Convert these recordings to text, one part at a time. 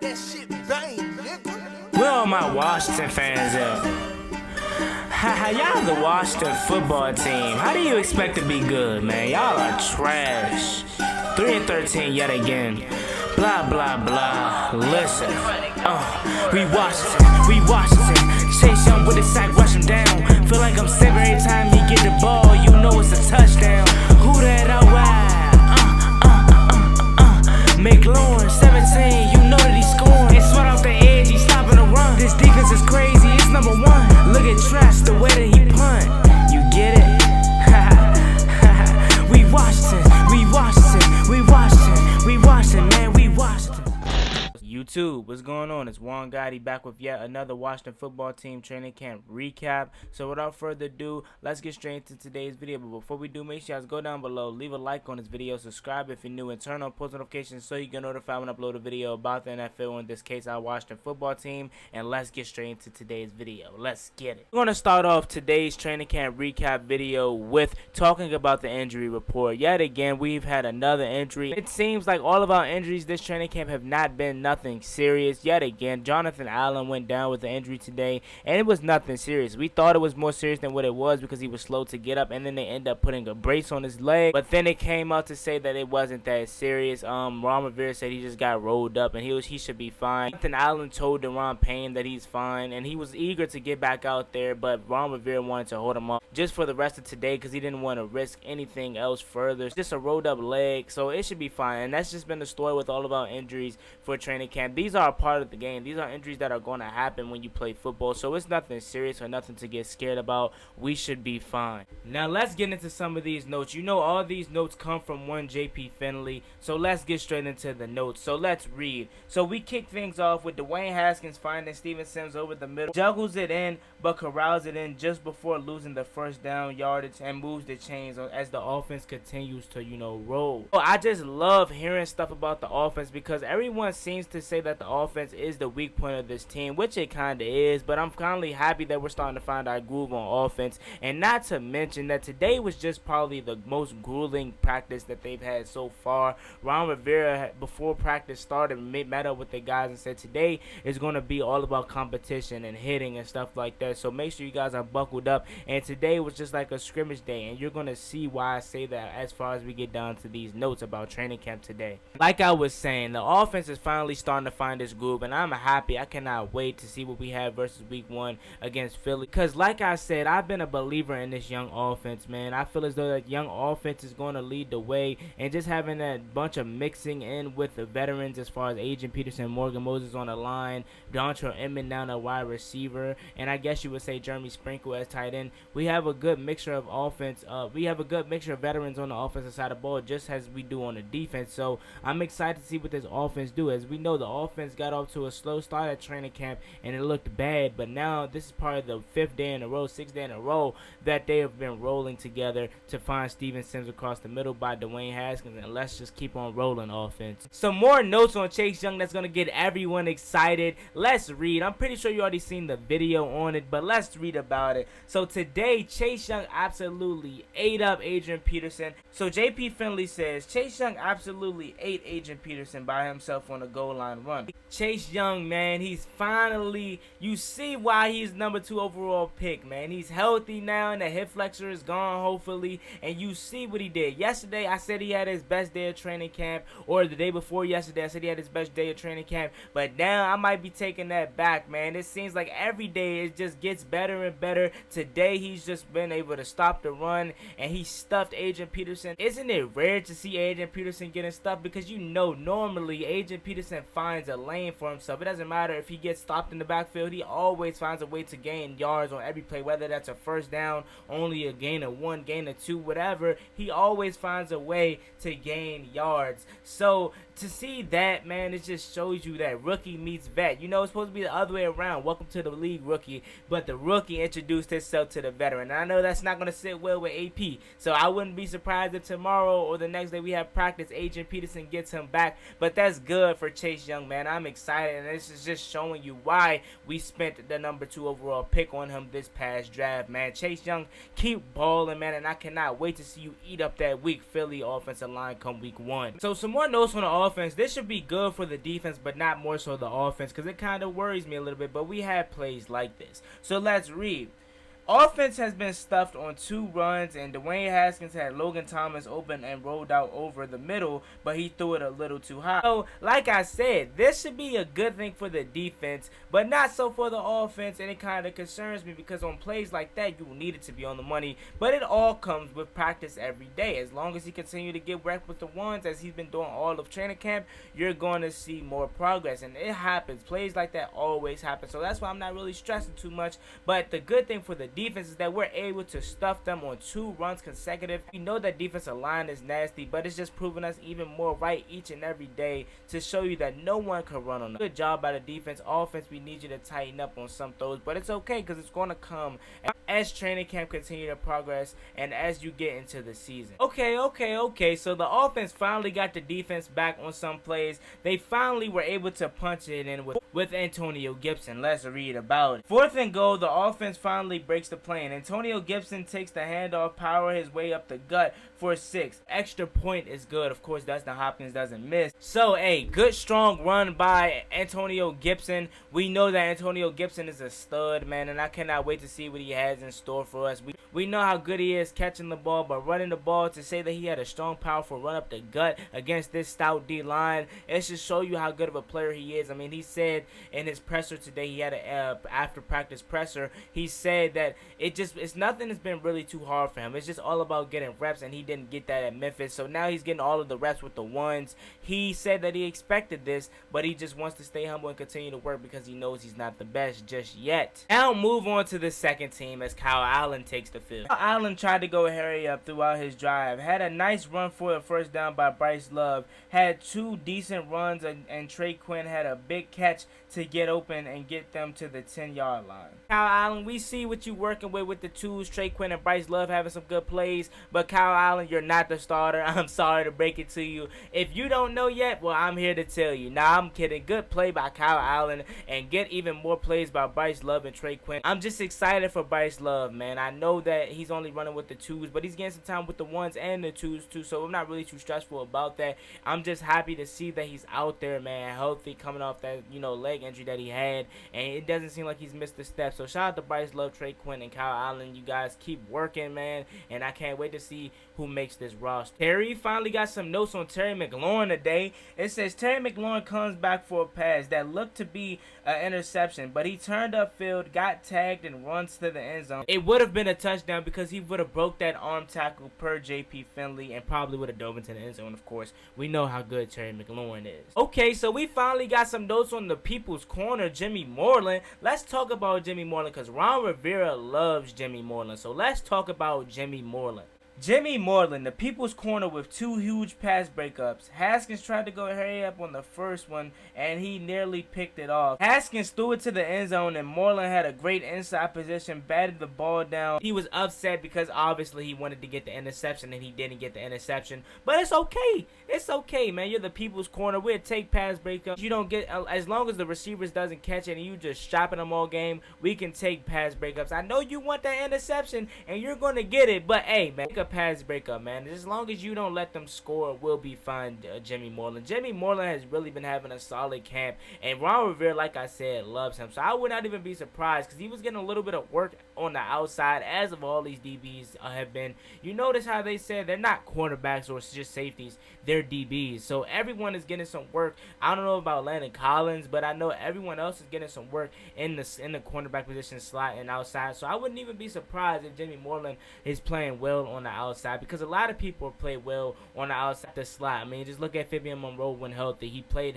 That shit bang, nigga. Where all my Washington fans at? Y'all the Washington football team. How do you expect to be good, man? Y'all are trash. 3-13 yet again. Blah, blah, blah. Listen. We Washington. Chase Young with the sack, rush him down. Feel like I'm sick every time he get the ball. You know it's a touchdown. Who that out wide? McLaurin, 17, you know that he's scoring. It's right off the edge, he's stopping the run. This defense is crazy, it's number one. Look at Trash, the way that he punt. You get it? We Washington, man, we Washington. YouTube, what's going on? It's Juan Gotti back with yet another Washington football team training camp recap. So without further ado, let's get straight into today's video. But before we do, make sure you guys go down below, leave a like on this video, subscribe if you're new, and turn on post notifications so you get notified when I upload a video about the NFL, in this case our Washington football team. And let's get straight into today's video. Let's get it. We're going to start off today's training camp recap video with talking about the injury report. Yet again, we've had another injury. It seems like all of our injuries this training camp have not been nothing serious. Yet again, Jonathan Allen went down with the injury today, and it was nothing serious. We thought it was more serious than what it was because he was slow to get up, and then they ended up putting a brace on his leg. But then it came out to say that it wasn't that serious. Ron Rivera said he just got rolled up and he should be fine. Jonathan Allen told Deron Payne that he's fine, and he was eager to get back out there, but Ron Rivera wanted to hold him up just for the rest of today because he didn't want to risk anything else further. Just a rolled up leg, so it should be fine. And that's just been the story with all of our injuries for training camp. These are a part of the game. These are injuries that are going to happen when you play football, so it's nothing serious or nothing to get scared about. We should be fine. Now let's get into some of these notes. You know all these notes come from one JP Finley, so let's get straight into the notes. So let's read. So we kick things off with Dwayne Haskins finding Steven Sims over the middle, juggles it in but corrals it in just before losing the first down yardage and moves the chains as the offense continues to, roll. So I just love hearing stuff about the offense because everyone seems to say that the offense is the weak point of this team, which it kind of is, but I'm finally happy that we're starting to find our groove on offense. And not to mention that today was just probably the most grueling practice that they've had so far. Ron Rivera, before practice started, met up with the guys and said today is going to be all about competition and hitting and stuff like that, so make sure you guys are buckled up. And today was just like a scrimmage day, and you're going to see why I say that as far as we get down to these notes about training camp today. Like I was saying, the offense is finally starting to find its groove, and I'm happy. I cannot wait to see what we have versus week 1 against Philly, because like I said, I've been a believer in this young offense, man. I feel as though that young offense is going to lead the way, and just having that bunch of mixing in with the veterans as far as Adrian Peterson, Morgan Moses on the line, Dontrell Inman down a wide receiver, and I guess you would say Jeremy Sprinkle as tight end. We have a good mixture of offense. We have a good mixture of veterans on the offensive side of the ball, just as we do on the defense. So I'm excited to see what this offense do. As we know, the offense got off to a slow start at training camp and it looked bad, but now this is probably the 6th day in a row that they have been rolling together to find Steven Sims across the middle by Dwayne Haskins, and let's just keep on rolling offense. Some more notes on Chase Young that's going to get everyone excited. Let's read. I'm pretty sure you already seen the video on it, but let's read about it. So today, Chase Young absolutely ate up Adrian Peterson. So JP Finley says, Chase Young absolutely ate Adrian Peterson by himself on the goal line. run. Chase Young, man, he's finally, you see why he's number 2 overall pick, man. He's healthy now, and the hip flexor is gone, hopefully, and you see what he did. Yesterday, I said he had his best day of training camp, or the day before yesterday, I said he had his best day of training camp, but now I might be taking that back, man. It seems like every day it just gets better and better. Today, he's just been able to stop the run, and he stuffed Adrian Peterson. Isn't it rare to see Adrian Peterson getting stuffed? Because you know, normally, Adrian Peterson finds a lane for himself. It doesn't matter if he gets stopped in the backfield. He always finds a way to gain yards on every play, whether that's a first down, only a gain of 1, gain of 2, whatever. He always finds a way to gain yards. So to see that, man, it just shows you that rookie meets vet. You know, it's supposed to be the other way around. Welcome to the league, rookie. But the rookie introduced himself to the veteran. And I know that's not going to sit well with AP. So I wouldn't be surprised if tomorrow or the next day we have practice, Adrian Peterson gets him back. But that's good for Chase Young, man. I'm excited. And this is just showing you why we spent the number 2 overall pick on him this past draft, man. Chase Young, keep balling, man. And I cannot wait to see you eat up that weak Philly offensive line come week 1. So some more notes on the offense. This should be good for the defense, but not more so the offense, because it kind of worries me a little bit. But we have plays like this. So let's read. Offense has been stuffed on 2 runs, and Dwayne Haskins had Logan Thomas open and rolled out over the middle, but he threw it a little too high. So, like I said, this should be a good thing for the defense, but not so for the offense, and it kind of concerns me because on plays like that, you need it to be on the money, but it all comes with practice every day. As long as he continue to get wrecked with the ones, as he's been doing all of training camp, you're going to see more progress, and it happens. Plays like that always happen, so that's why I'm not really stressing too much, but the good thing for the defense is that we're able to stuff them on 2 runs consecutive. We know that defensive line is nasty, but it's just proving us even more right each and every day to show you that no one can run on them. Good job by the defense. Offense, we need you to tighten up on some throws, but it's okay because it's going to come as training camp continue to progress and as you get into the season. Okay. So the offense finally got the defense back on some plays. They finally were able to punch it in with Antonio Gibson. Let's read about it. 4th and goal, the offense finally breaks the play. Antonio Gibson takes the handoff, power his way up the gut for 6. Extra point is good. Of course, Dustin Hopkins doesn't miss. So, a good strong run by Antonio Gibson. We know that Antonio Gibson is a stud, man, and I cannot wait to see what he has in store for us. We know how good he is catching the ball, but running the ball, to say that he had a strong, powerful run up the gut against this stout D-line, it should show you how good of a player he is. I mean, he said in his presser today, he had a after practice presser, he said that it's nothing that's been really too hard for him. It's just all about getting reps, and he didn't get that at Memphis. So now he's getting all of the reps with the ones. He said that he expected this, but he just wants to stay humble and continue to work because he knows he's not the best just yet. Now move on to the second team as Kyle Allen takes the field. Kyle Allen tried to go hurry up throughout his drive. Had a nice run for a first down by Bryce Love. Had 2 decent runs, and Trey Quinn had a big catch to get open and get them to the 10-yard line. Kyle Allen, we see what you're working with the 2s. Trey Quinn and Bryce Love having some good plays, but Kyle Allen, you're not the starter. I'm sorry to break it to you. If you don't know yet, well, I'm here to tell you. Nah, I'm kidding. Good play by Kyle Allen, and get even more plays by Bryce Love and Trey Quinn. I'm just excited for Bryce Love, man. I know that he's only running with the 2s, but he's getting some time with the 1s and the 2s too, so I'm not really too stressful about that. I'm just happy to see that he's out there, man, healthy, coming off that, leg injury that he had, and it doesn't seem like he's missed a step. So shout out to Bryce Love, Trey Quinn, and Kyle Allen. You guys keep working, man, and I can't wait to see who makes this roster. Terry finally got some notes on Terry McLaurin today. It says Terry McLaurin comes back for a pass that looked to be an interception, but he turned upfield, got tagged, and runs to the end zone. It would have been a touchdown because he would have broke that arm tackle per JP Finley and probably would have dove into the end zone. Of course, we know how good Terry McLaurin is. Okay, so we finally got some notes on the people's corner, Jimmy Moreland. Let's talk about Jimmy Moreland because Ron Rivera loves Jimmy Moreland. So let's talk about Jimmy Moreland. Jimmy Moreland, the people's corner, with 2 huge pass breakups. Haskins tried to go hurry up on the first one, and he nearly picked it off. Haskins threw it to the end zone, and Moreland had a great inside position, batted the ball down. He was upset because obviously he wanted to get the interception, and he didn't get the interception. But it's okay. It's okay, man. You're the people's corner. We'll take pass breakups. You don't get, as long as the receivers doesn't catch it and you just shopping them all game, we can take pass breakups. I know you want that interception, and you're going to get it, but hey, man, take a a pass breakup, man. As long as you don't let them score, we'll be fine, Jimmy Moreland. Jimmy Moreland has really been having a solid camp, and Ron Rivera, like I said, loves him. So I would not even be surprised because he was getting a little bit of work on the outside, as of all these DBs have been. You notice how they said they're not cornerbacks or just safeties, they're DBs. So everyone is getting some work. I don't know about Landon Collins, but I know everyone else is getting some work in the cornerback position, slot and outside. So I wouldn't even be surprised if Jimmy Moreland is playing well on the outside, because a lot of people play well on the outside the slot. I mean, just look at Fabian Monroe when healthy. He played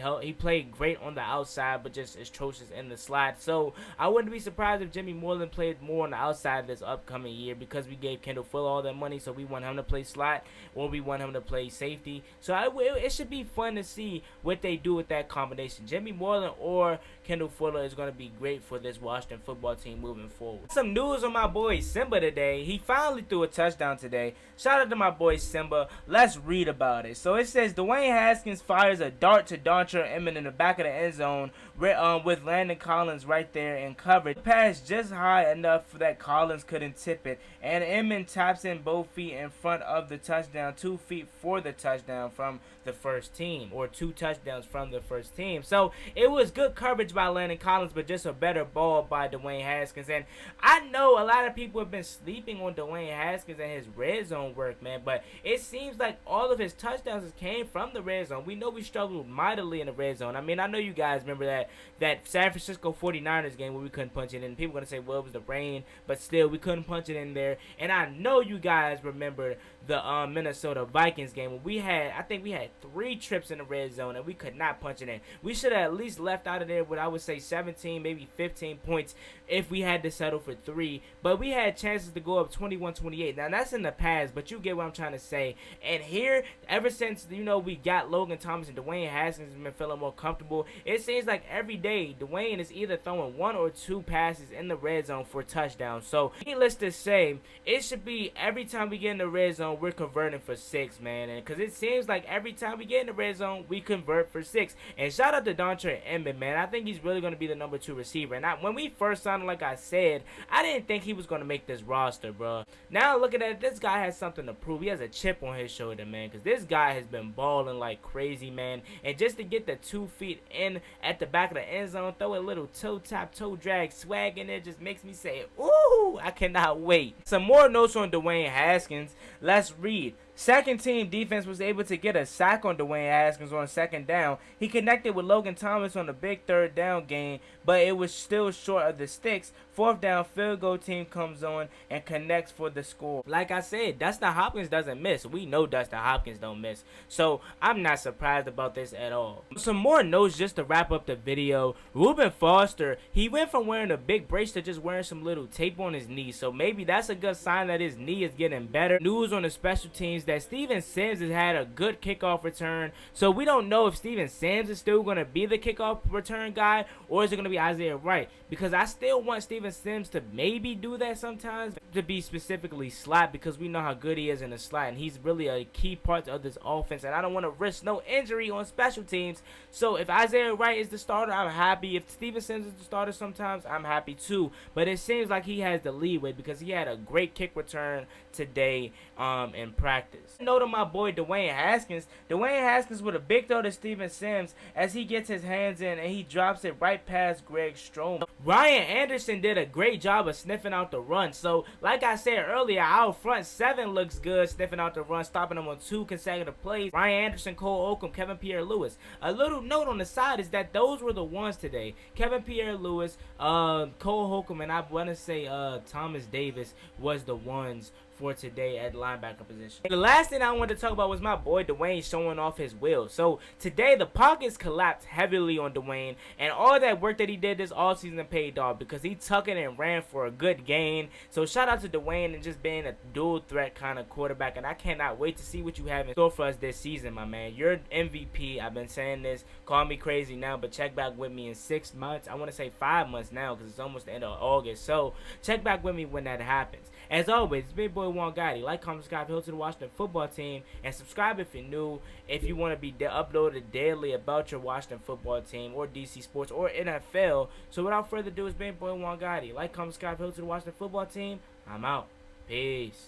great on the outside, but just atrocious in the slot. So I wouldn't be surprised if Jimmy Moreland played more on the outside this upcoming year, because we gave Kendall Fuller all that money, so we want him to play slot or we want him to play safety. So it should be fun to see what they do with that combination. Jimmy Moreland or Kendall Fuller is going to be great for this Washington football team moving forward. Some news on my boy Simba today. He finally threw a touchdown today. Shout out to my boy Simba. Let's read about it. So it says Dwayne Haskins fires a dart to Dontre Inman in the back of the end zone with Landon Collins right there in coverage. The pass just high enough that Collins couldn't tip it, and Inman taps in both feet in front of the touchdown, 2 feet for the touchdown from the first team, or 2 touchdowns from the first team. So it was good coverage by Landon Collins, but just a better ball by Dwayne Haskins. And I know a lot of people have been sleeping on Dwayne Haskins and his red zone work, man, but it seems like all of his touchdowns came from the red zone. We know we struggled mightily in the red zone. I mean, I know you guys remember that San Francisco 49ers game where we couldn't punch it in. People are going to say, well, it was the rain, but still, we couldn't punch it in there. And I know you guys remember the Minnesota Vikings game where I think we had 3 trips in the red zone and we could not punch it in. We should have at least left out of there with, I would say, 17, maybe 15 points if we had to settle for 3. But we had chances to go up 21-28. Now, that's in the past, but you get what I'm trying to say. And here, ever since, we got Logan Thomas and Dwayne Haskins has been feeling more comfortable, it seems like every day Dwayne is either throwing 1 or 2 passes in the red zone for touchdowns. So, needless to say, it should be every time we get in the red zone, we're converting for 6, man. And because it seems like every time we get in the red zone, we convert for 6. And shout out to Dontre Inman, man. I think he's really going to be the number 2 receiver. And when we first signed him, like I said, I didn't think he was going to make this roster, bro. Now looking at it, this guy has something to prove. He has a chip on his shoulder, man, because this guy has been balling like crazy, man. And just to get the 2 feet in at the back of the end zone, throw a little toe tap, toe drag swag in there, just makes me say, ooh, I cannot wait. Some more notes on Dwayne Haskins. Let's read. Second team defense was able to get a sack on Dwayne Haskins on 2nd down. He connected with Logan Thomas on the big 3rd down gain, but it was still short of the sticks. 4th down field goal team comes on and connects for the score. Like I said, Dustin Hopkins doesn't miss. We know Dustin Hopkins don't miss. So I'm not surprised about this at all. Some more notes just to wrap up the video. Reuben Foster, he went from wearing a big brace to just wearing some little tape on his knee. So maybe that's a good sign that his knee is getting better. News on the special teams that Steven Sims has had a good kickoff return. So we don't know if Steven Sims is still going to be the kickoff return guy, or is it going to be Isaiah Wright? Because I still want Steven Sims to maybe do that sometimes, to be specifically slot, because we know how good he is in the slot, and he's really a key part of this offense, and I don't want to risk no injury on special teams. So if Isaiah Wright is the starter, I'm happy. If Steven Sims is the starter sometimes, I'm happy too. But it seems like he has the leeway because he had a great kick return today in practice. Note on my boy Dwayne Haskins. Dwayne Haskins with a big throw to Steven Sims as he gets his hands in and he drops it right past Greg Stroman. Ryan Anderson did a great job of sniffing out the run. So, like I said earlier, our front 7 looks good, sniffing out the run, stopping them on 2 consecutive plays. Ryan Anderson, Cole Oakham, Kevin Pierre-Louis. A little note on the side is that those were the ones today. Kevin Pierre-Louis, Cole Oakham, and I want to say Thomas Davis was the ones for today at linebacker position. And the last thing I wanted to talk about was my boy Dwayne showing off his will. So today the pockets collapsed heavily on Dwayne, and all that work that he did this offseason paid off because he tucked it and ran for a good gain. So shout out to Dwayne and just being a dual threat kind of quarterback, and I cannot wait to see what you have in store for us this season, my man. You're MVP. I've been saying this. Call me crazy now, but check back with me in 6 months. I want to say 5 months now because it's almost the end of August. So check back with me when that happens. As always, it's big boy Juan Gotti. Like, comment, subscribe, help to the Washington football team, and subscribe if you're new. If you want to be uploaded daily about your Washington football team or DC Sports or NFL. So without further ado, it's big boy Juan Gotti. Like, comment, subscribe, help to the Washington football team. I'm out. Peace.